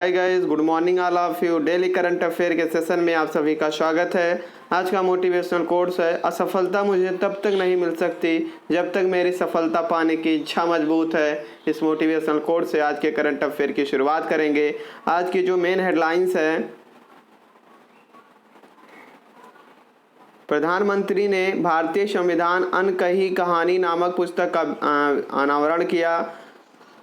Hi guys, good morning all of you. Daily current affair के session में आप सभी का स्वागत है। आज का मोटिवेशनल कोट्स है, असफलता मुझे तब तक नहीं मिल सकती जब तक मेरी सफलता पाने की इच्छा मजबूत है। इस मोटिवेशनल कोट से आज के करंट अफेयर की शुरुआत करेंगे। आज की जो मेन हेडलाइंस है, प्रधानमंत्री ने भारतीय संविधान अनकही कहानी नामक पुस्तक का अनावरण किया।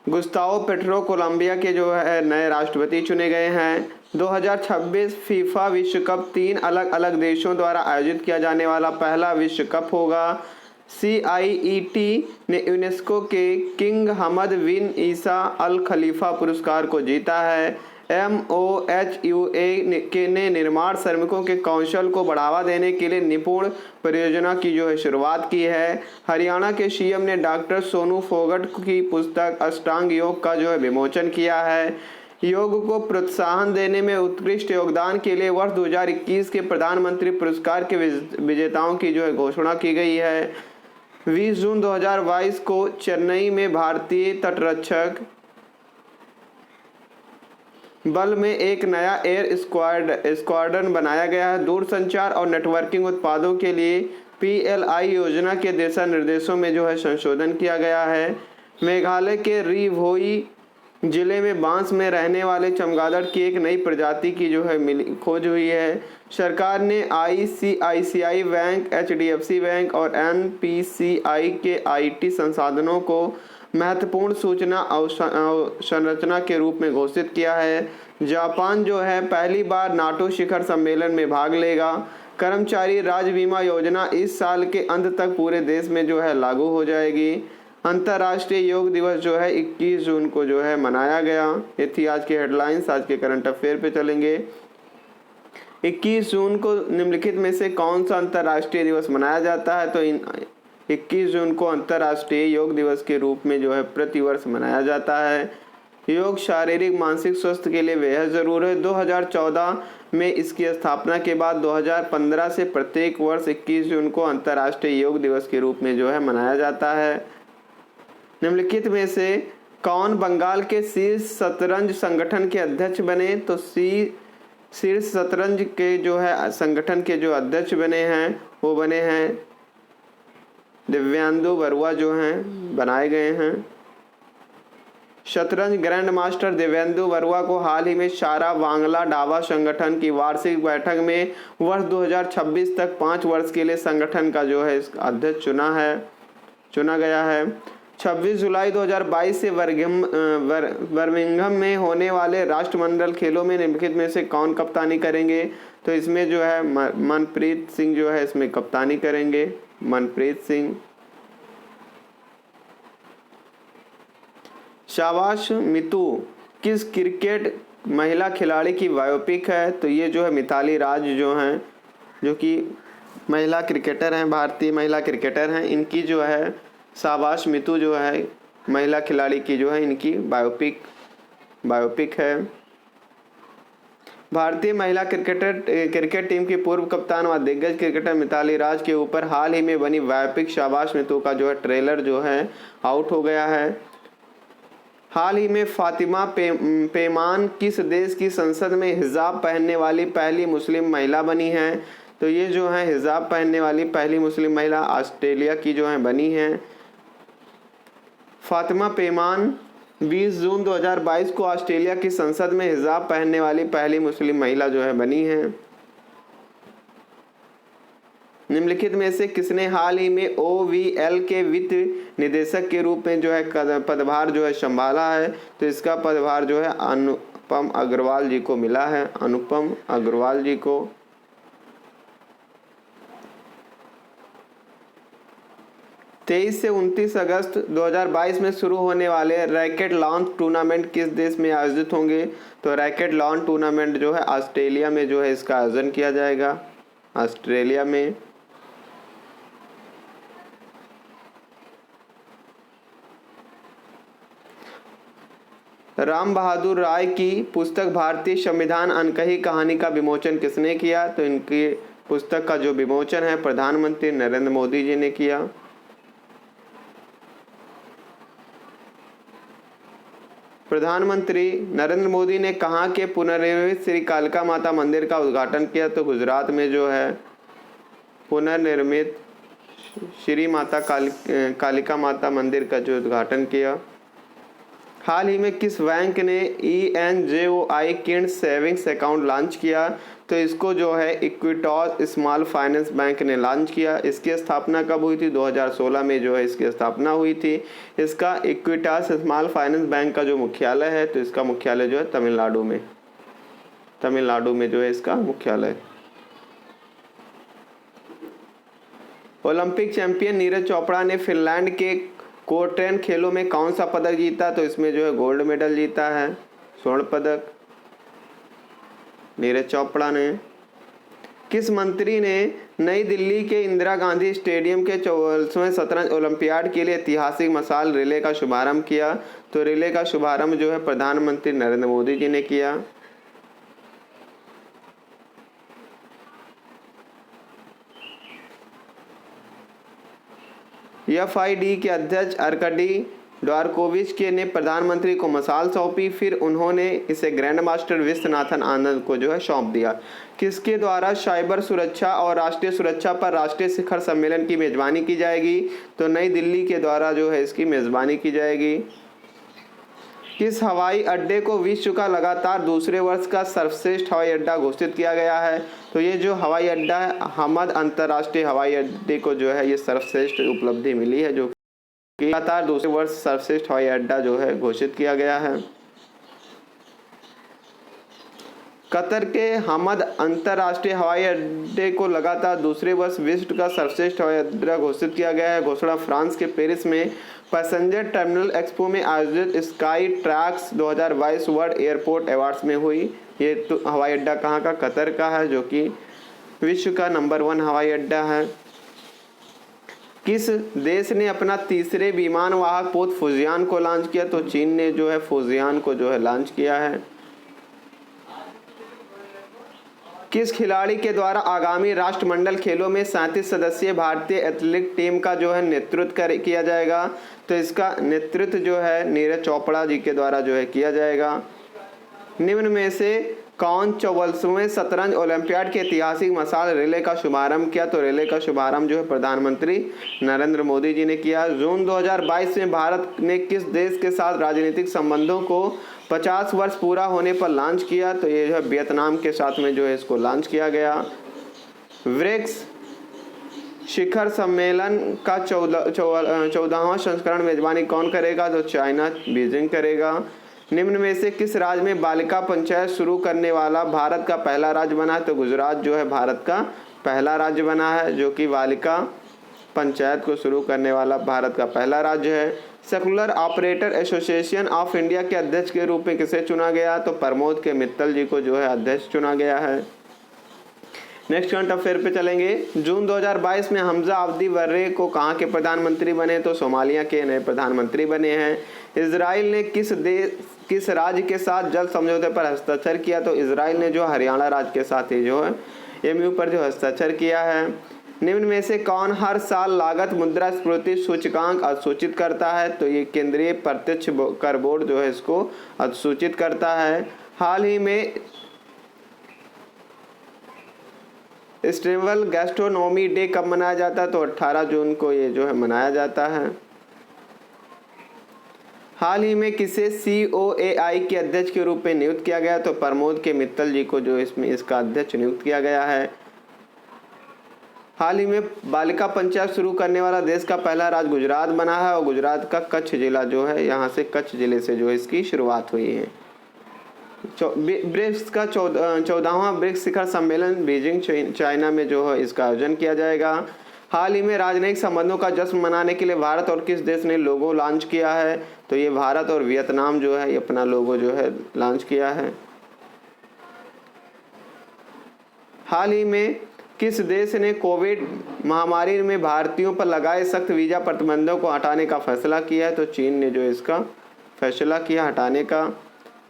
गुस्ताओ पेट्रो कोलंबिया के जो है नए राष्ट्रपति चुने गए हैं। 2026 फीफा विश्व कप 3 अलग अलग देशों द्वारा आयोजित किया जाने वाला पहला विश्व कप होगा। CIET ने यूनेस्को के किंग हमद बिन ईसा अल खलीफा पुरस्कार को जीता है। MOHUA ने निर्माण श्रमिकों के कौशल को बढ़ावा देने के लिए निपुण परियोजना की जो है शुरुआत की है। हरियाणा के CM ने डॉक्टर सोनू फोगट की पुस्तक अष्टांग योग का जो है विमोचन किया है। योग को प्रोत्साहन देने में उत्कृष्ट योगदान के लिए वर्ष 2021 के प्रधानमंत्री पुरस्कार के विजेताओं की जो है घोषणा की गई है। 20 जून 2022 को चेन्नई में भारतीय तटरक्षक बल में एक नया एयर स्क्वाड्रन बनाया गया है। दूरसंचार और नेटवर्किंग उत्पादों के लिए PLI योजना के दिशा निर्देशों में जो है संशोधन किया गया है। मेघालय के री भोई जिले में बांस में रहने वाले चमगादड़ की एक नई प्रजाति की जो है खोज हुई है। सरकार ने ICICI बैंक, HDFC बैंक और NPCI के IT संसाधनों को महत्वपूर्ण सूचना अवसंरचना के रूप में घोषित किया है। जापान जो है पहली बार नाटो शिखर सम्मेलन में भाग लेगा। कर्मचारी राज्य बीमा योजना इस साल के अंत तक पूरे देश में जो है लागू हो जाएगी। अंतर्राष्ट्रीय योग दिवस जो है 21 जून को जो है मनाया गया। ये थी आज की हेडलाइंस। आज के करंट अफेयर पे चलेंगे। 21 जून को निम्नलिखित में से कौन सा अंतर्राष्ट्रीय दिवस मनाया जाता है? तो 21 जून को अंतर्राष्ट्रीय योग दिवस के रूप में जो है प्रतिवर्ष मनाया जाता है। योग शारीरिक मानसिक स्वास्थ्य के लिए बेहद जरूरी है। 2014 में इसकी स्थापना के बाद 2015 से प्रत्येक वर्ष 21 जून को अंतर्राष्ट्रीय योग दिवस के रूप में जो है मनाया जाता है। निम्नलिखित में से कौन बंगाल के शीर्ष शतरंज संगठन के अध्यक्ष बने? तो शीर्ष शतरंज के जो है संगठन के जो अध्यक्ष बने हैं वो बने हैं दिव्यांदु बरुआ जो हैं बनाए गए हैं। शतरंज ग्रैंड मास्टर दिव्यांदु बरुआ को हाल ही में शारा बांग्ला डावा संगठन की वार्षिक बैठक में वर्ष 2026 तक 5 वर्ष के लिए संगठन का जो है अध्यक्ष चुना गया है। 26 जुलाई 2022 से बर्मिंघम में होने वाले राष्ट्रमंडल खेलों में निम्नलिखित में से कौन कप्तानी करेंगे? तो इसमें जो है मनप्रीत सिंह जो है इसमें कप्तानी करेंगे। मनप्रीत सिंह। शाबाश मितू किस क्रिकेट महिला खिलाड़ी की बायोपिक है? तो ये जो है मिताली राज जो हैं, जो कि महिला क्रिकेटर हैं, भारतीय महिला क्रिकेटर हैं। इनकी जो है शाबाश मितू जो है महिला खिलाड़ी की जो है इनकी बायोपिक है। भारतीय महिला क्रिकेट टीम की पूर्व कप्तान व दिग्गज क्रिकेटर मिताली राज के ऊपर हाल ही में बनी बायोपिक शाबाश मितू का जो है ट्रेलर जो है आउट हो गया है। हाल ही में फातिमा पेमान किस देश की संसद में हिजाब पहनने वाली पहली मुस्लिम महिला बनी हैं? तो ये जो है हिजाब पहनने वाली पहली मुस्लिम महिला ऑस्ट्रेलिया की जो है बनी हैं। फातिमा पेमान 20 जून 2022 को ऑस्ट्रेलिया की संसद में हिजाब पहनने वाली पहली मुस्लिम महिला जो है बनी है। निम्नलिखित में से किसने हाल ही में OVL के वित्त निदेशक के रूप में जो है पदभार जो है संभाला है? तो इसका पदभार जो है अनुपम अग्रवाल जी को मिला है। अनुपम अग्रवाल जी को। तेईस से 29 अगस्त 2022 में शुरू होने वाले रैकेट लॉन टूर्नामेंट किस देश में आयोजित होंगे? तो रैकेट लॉन टूर्नामेंट जो है ऑस्ट्रेलिया में जो है इसका आयोजन किया जाएगा। ऑस्ट्रेलिया में। राम बहादुर राय की पुस्तक भारतीय संविधान अनकही कहानी का विमोचन किसने किया? तो इनकी पुस्तक का जो विमोचन है प्रधानमंत्री नरेंद्र मोदी जी ने किया। प्रधानमंत्री नरेंद्र मोदी ने कहाँ के पुनर्निर्मित श्री कालिका माता मंदिर का उद्घाटन किया? तो गुजरात में जो है पुनर्निर्मित श्री माता कालिका माता मंदिर का जो उद्घाटन किया। हाल ही में किस बैंक ने ENJOI kid savings account launch किया? तो इसको जो है इक्विटॉस स्मॉल फाइनेंस बैंक ने लॉन्च किया। इसकी स्थापना कब हुई थी? 2016 में जो है इसकी स्थापना हुई थी। इसका इक्विटॉस स्मॉल फाइनेंस बैंक का जो मुख्यालय है, तो इसका मुख्यालय जो है तमिलनाडु में जो है इसका मुख्यालय। ओलंपिक चैंपियन नीरज चोपड़ा ने फिनलैंड के कोर्टेन खेलों में कौन सा पदक जीता? तो इसमें जो है गोल्ड मेडल जीता है, स्वर्ण पदक नीरज चोपड़ा ने। किस मंत्री ने नई दिल्ली के इंदिरा गांधी स्टेडियम के 44वें शतरंज ओलंपियाड के लिए ऐतिहासिक मशाल रिले का शुभारंभ किया? तो रिले का शुभारंभ जो है प्रधानमंत्री नरेंद्र मोदी जी ने किया। FID के अध्यक्ष अर्कडी ड्वारकोविच के ने प्रधानमंत्री को मशाल सौंपी, फिर उन्होंने इसे ग्रैंड मास्टर विश्वनाथन आनंद को जो है सौंप दिया। किसके द्वारा साइबर सुरक्षा और राष्ट्रीय सुरक्षा पर राष्ट्रीय शिखर सम्मेलन की मेजबानी की जाएगी? तो नई दिल्ली के द्वारा जो है इसकी मेजबानी की जाएगी। किस हवाई अड्डे को विश्व का लगातार दूसरे वर्ष का सर्वश्रेष्ठ हवाई अड्डा घोषित किया गया है? तो ये जो हवाई अड्डा है हमद अंतर्राष्ट्रीय हवाई अड्डे को जो है ये सर्वश्रेष्ठ उपलब्धि मिली है, जो कि लगातार दूसरे वर्ष सर्वश्रेष्ठ हवाई अड्डा जो है घोषित किया गया है। कतर के हमद अंतर्राष्ट्रीय हवाई अड्डे को लगातार दूसरे वर्ष विश्व का सर्वश्रेष्ठ हवाई अड्डा घोषित किया गया है। घोषणा फ्रांस के पेरिस में पैसेंजर टर्मिनल एक्सपो में आयोजित sky tracks 2022 world airport awards में हुई। ये तो हवाई अड्डा कहाँ का? कतर का है, जो कि विश्व का नंबर 1 हवाई अड्डा है। किस देश ने अपना तीसरे विमान वाहक पोत फुजियान को लॉन्च किया? तो चीन ने जो है फुजियान को जो है लॉन्च किया है। किस खिलाड़ी के द्वारा आगामी राष्ट्रमंडल खेलों में 37 सदस्यीय भारतीय एथलेटिक टीम का जो है नेतृत्व किया जाएगा? तो इसका नेतृत्व जो है नीरज चोपड़ा जी के द्वारा जो है किया जाएगा। निम्न में से कौन 44वें शतरंज ओलंपियाड के ऐतिहासिक मशाल रिले का शुभारंभ किया? तो रिले का शुभारंभ जो है प्रधानमंत्री नरेंद्र मोदी जी ने किया। जून 2022 में भारत ने किस देश के साथ राजनीतिक संबंधों को 50 वर्ष पूरा होने पर लॉन्च किया? तो ये जो है वियतनाम के साथ में जो है इसको लॉन्च किया गया। ब्रिक्स शिखर सम्मेलन का 14वां संस्करण मेजबानी कौन करेगा? तो चाइना बीजिंग करेगा। निम्न में से किस राज्य में बालिका पंचायत शुरू करने वाला भारत का पहला राज्य बना है? तो गुजरात जो है भारत का पहला राज्य बना है, जो कि बालिका पंचायत को शुरू करने वाला भारत का पहला राज्य है। Secular operator association of India के अध्यक्ष के रूप में किसे चुना गया? तो प्रमोद के मित्तल जी को जो है अध्यक्ष चुना गया है। नेक्स्ट करंट अफेयर पे चलेंगे। जून 2022 में हमजा अब्दी बर्रे को कहाँ के प्रधानमंत्री बने? तो सोमालिया के नए प्रधानमंत्री बने हैं। इजराइल ने किस राज्य के साथ जल समझौते पर हस्ताक्षर किया? तो इजराइल ने जो हरियाणा राज्य के साथ ही जो है MOU पर जो हस्ताक्षर किया है। निम्न में से कौन हर साल लागत मुद्रास्फीति सूचकांक अधिसूचित करता है? तो ये केंद्रीय प्रत्यक्ष कर बोर्ड जो है इसको अधिसूचित करता है। हाल ही में स्टेबल गैस्ट्रोनोमी डे कब मनाया जाता है? तो 18 जून को ये जो है मनाया जाता है। हाल ही में किसे COAI के अध्यक्ष के रूप में नियुक्त किया गया? तो प्रमोद के मित्तल जी को जो इसमें इसका अध्यक्ष नियुक्त किया गया है। हाल ही में बालिका पंचायत शुरू करने वाला देश का पहला राज्य गुजरात बना है, और गुजरात का कच्छ जिला जो है, यहाँ से कच्छ जिले से जो है इसकी शुरुआत हुई है। ब्रिक्स का 14वां ब्रिक्स शिखर सम्मेलन बीजिंग चाइना में जो है इसका आयोजन किया जाएगा। हाल ही में राजनयिक संबंधों का जश्न मनाने के लिए भारत और किस देश ने लोगो लॉन्च किया है? तो ये भारत और वियतनाम जो है ये अपना लोगो जो है लॉन्च किया है। हाल ही में किस देश ने कोविड महामारी में भारतीयों पर लगाए सख्त वीजा प्रतिबंधों को हटाने का फैसला किया है? तो चीन ने जो इसका फैसला किया हटाने का।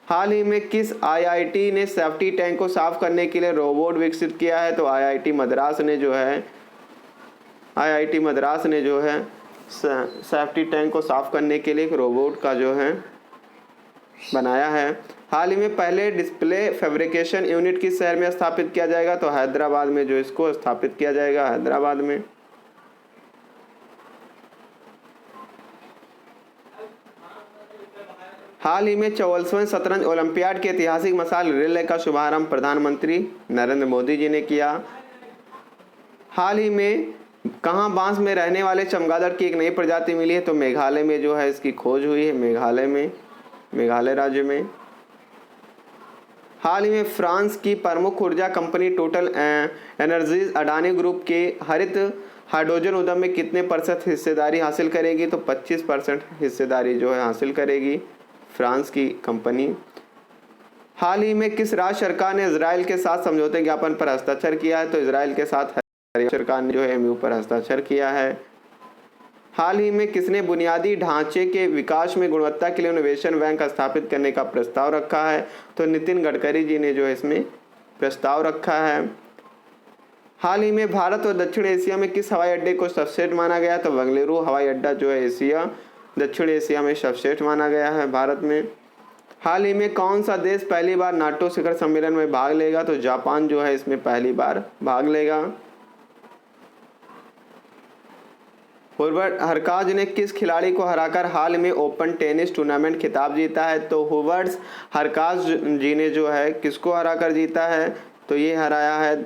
हाल ही में किस IIT ने सेफ्टी टैंक को साफ करने के लिए रोबोट विकसित किया है? तो IIT मद्रास ने जो है सेफ्टी टैंक को साफ करने के लिए एक रोबोट का जो है बनाया है। हाल ही में पहले डिस्प्ले फैब्रिकेशन यूनिट किस शहर में स्थापित किया जाएगा? तो हैदराबाद में जो इसको स्थापित किया जाएगा, हैदराबाद में। हाल ही में 44वें शतरंज ओलंपियाड के ऐतिहासिक मशाल रिले का शुभारंभ प्रधानमंत्री नरेंद्र मोदी जी ने किया। हाल ही में कहाँ बांस में रहने वाले चमगादड़ की एक नई प्रजाति मिली है? तो मेघालय में जो है इसकी खोज हुई है, मेघालय में, मेघालय राज्य में। हाल ही में फ्रांस की प्रमुख ऊर्जा company total energies Adani group के हरित हाइड्रोजन उद्यम में कितने % हिस्सेदारी हासिल करेगी? तो 25% हिस्सेदारी जो है हासिल करेगी फ्रांस की कंपनी। हाल ही में किस राज्य सरकार ने इजराइल के साथ समझौते ज्ञापन पर हस्ताक्षर किया है? तो इजराइल के साथ सरकार ने जो है MOU पर हस्ताक्षर किया है। हाल ही में किसने बुनियादी ढांचे के विकास में गुणवत्ता के लिए इनोवेशन बैंक स्थापित करने का प्रस्ताव रखा है? तो नितिन गडकरी जी ने जो है इसमें प्रस्ताव रखा है। हाल ही में भारत और दक्षिण एशिया में किस हवाई अड्डे को सर्वश्रेष्ठ माना गया? तो बेंगलुरु हवाई अड्डा जो है एशिया, दक्षिण एशिया में सर्वश्रेष्ठ माना गया है भारत में। हाल ही में कौन सा देश पहली बार नाटो शिखर सम्मेलन में भाग लेगा? तो जापान जो है इसमें पहली बार भाग लेगा। हुबर्ट हरकाज ने किस खिलाड़ी को हराकर हाल में ओपन टेनिस टूर्नामेंट खिताब जीता है? तो हुबर्ट हरकाज जी ने जो है किसको हराकर जीता है? तो ये हराया है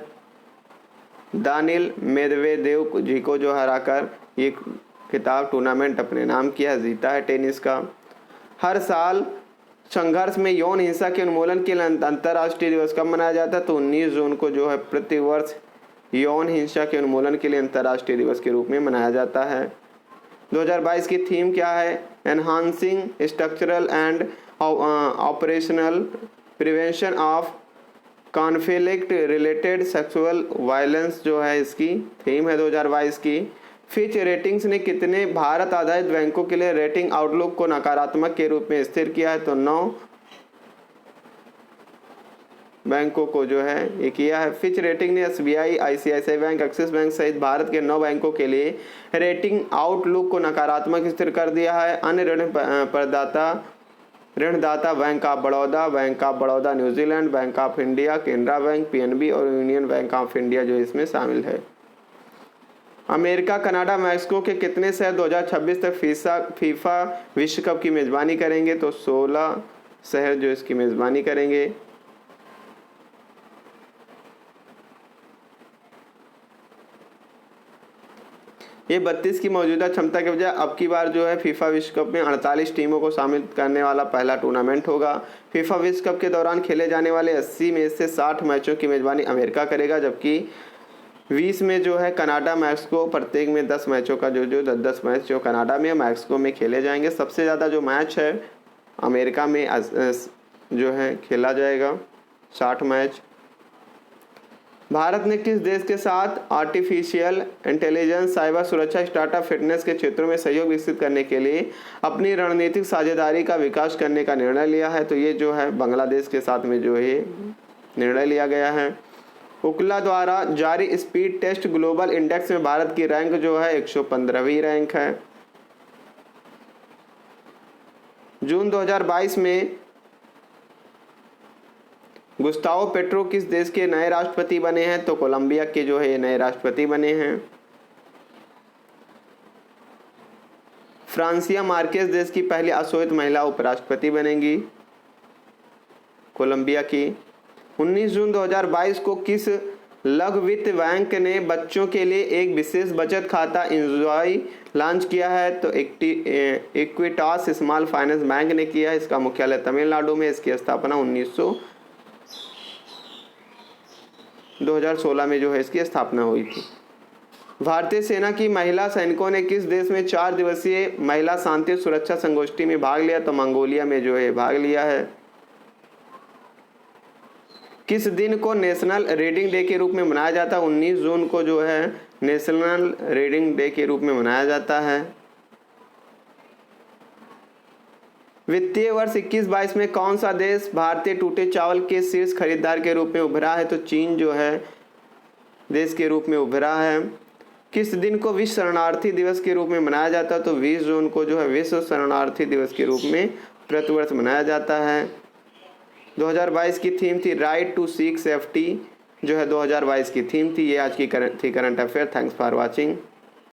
दानिल मेदवेदेव जी को, जो हराकर ये खिताब टूर्नामेंट अपने नाम किया, जीता है टेनिस का। हर साल संघर्ष में यौन हिंसा के उन्मूलन के लिए अंतर्राष्ट्रीय दिवस कब मनाया जाता है? तो 19 जून को जो है प्रतिवर्ष यौन हिंसा के उन्मूलन के लिए अंतर्राष्ट्रीय दिवस के रूप में मनाया जाता है। 2022 की थीम क्या है? Enhancing structural and operational prevention of conflict related sexual violence जो है इसकी थीम है 2022 की। फिच रेटिंग्स ने कितने भारत आधारित बैंकों के लिए रेटिंग आउटलुक को नकारात्मक के रूप में स्थिर किया है? तो 9 बैंकों को जो है ये किया है। फिच रेटिंग ने SBI, ICICI bank, axis bank सहित भारत के 9 बैंकों के लिए रेटिंग आउटलुक को नकारात्मक स्थिर कर दिया है। अन्य ऋणदाता bank of Baroda New Zealand, bank of India, Canara bank, PNB और यूनियन बैंक ऑफ इंडिया जो इसमें शामिल है। अमेरिका, कनाडा, मैक्सिको के कितने शहर 2026 तक फीफा विश्व कप की मेजबानी करेंगे? तो 16 शहर जो इसकी मेजबानी करेंगे। ये 32 की मौजूदा क्षमता के बजाय अब की बार जो है फीफा विश्व कप में 48 टीमों को शामिल करने वाला पहला टूर्नामेंट होगा। फीफा विश्व कप के दौरान खेले जाने वाले 80 में से 60 मैचों की मेजबानी अमेरिका करेगा, जबकि 20 में जो है कनाडा, मैक्सिको, प्रत्येक में 10 मैचों का जो 10 मैच जो कनाडा में, मैक्सिको में खेले जाएंगे। सबसे ज़्यादा जो मैच है अमेरिका में जो है खेला जाएगा, 60 मैच। भारत ने किस देश के साथ आर्टिफिशियल इंटेलिजेंस, साइबर सुरक्षा, स्टार्टअप, फिटनेस के क्षेत्रों में सहयोग विकसित करने के लिए अपनी रणनीतिक साझेदारी का विकास करने का निर्णय लिया है? तो ये जो है बांग्लादेश के साथ में जो है निर्णय लिया गया है। उकला द्वारा जारी स्पीड टेस्ट ग्लोबल इंडेक्स में भारत की रैंक जो है 115वीं रैंक है। जून 2022 में गुस्तावो पेट्रो किस देश के नए राष्ट्रपति बने हैं? तो कोलंबिया के जो है ये नए राष्ट्रपति बने हैं। फ्रांसिया मार्केस देश की पहली अशोचित महिला उपराष्ट्रपति बनेंगी, कोलंबिया की। 19 जून 2022 को किस लघु वित्त बैंक ने बच्चों के लिए एक विशेष बचत खाता इंजॉय लॉन्च किया है? तो इक्विटास स्मॉल फाइनेंस बैंक ने किया है। इसका मुख्यालय तमिलनाडु में, इसकी स्थापना 2016 में जो है इसकी स्थापना हुई थी। भारतीय सेना की महिला सैनिकों ने किस देश में 4 दिवसीय महिला शांति और सुरक्षा संगोष्ठी में भाग लिया? तो मंगोलिया में जो है भाग लिया है। किस दिन को नेशनल रीडिंग डे के रूप में मनाया जाता है? 19 जून को जो है नेशनल रीडिंग डे के रूप में मनाया जाता है। वित्तीय वर्ष 21-22 में कौन सा देश भारतीय टूटे चावल के शीर्ष खरीदार के रूप में उभरा है? तो चीन जो है देश के रूप में उभरा है। किस दिन को विश्व शरणार्थी दिवस के रूप में मनाया जाता है? तो 20 जून को जो है विश्व शरणार्थी दिवस के रूप में प्रतिवर्ष मनाया जाता है। 2022 की थीम थी राइट टू सीक सेफ्टी, जो है 2022 की थीम थी। ये आज की थी current affair. Thanks for watching.